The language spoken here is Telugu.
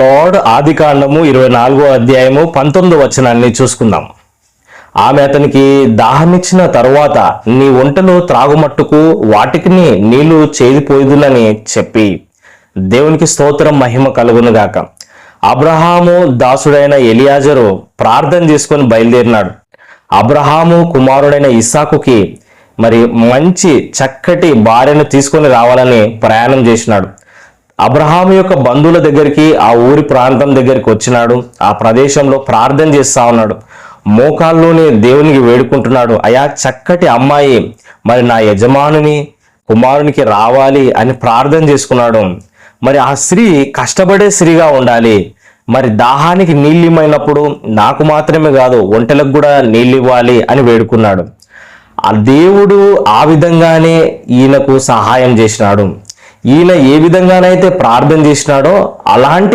లార్డ్ ఆదికాండము 24వ అధ్యాయము 19వ వచనాన్ని చూసుకుందాం. ఆమె అతనికి దాహమిచ్చిన తరువాత నీ ఒంటెలు త్రాగుమట్టుకు వాటికి నీళ్లు చేదిపోయిదునని చెప్పి, దేవునికి స్తోత్రం, మహిమ కలుగునుగాక. అబ్రహాము దాసుడైన ఎలియాజరు ప్రార్థన చేసుకొని బయలుదేరినాడు. అబ్రహాము కుమారుడైన ఇస్సాకుకి మరి మంచి చక్కటి భార్యను తీసుకొని రావాలని ప్రయాణం చేసినాడు. అబ్రహాము యొక్క బంధువుల దగ్గరికి, ఆ ఊరి ప్రాంతం దగ్గరికి వచ్చినాడు. ఆ ప్రదేశంలో ప్రార్థన చేస్తా ఉన్నాడు. మోకాల్లోని దేవునికి వేడుకుంటున్నాడు, అయా చక్కటి అమ్మాయి మరి నా యజమానుని కుమారునికి రావాలి అని ప్రార్థన చేసుకున్నాడు. మరి ఆ స్త్రీ కష్టపడే స్త్రీగా ఉండాలి. మరి దాహానికి నీళ్ళిమైనప్పుడు నాకు మాత్రమే కాదు ఒంటెలకు కూడా నీళ్ళు ఇవ్వాలి అని వేడుకున్నాడు. ఆ దేవుడు ఆ విధంగానే ఈయనకు సహాయం చేసినాడు. ఈయన ఏ విధంగానైతే ప్రార్థన చేసినాడో అలాంటి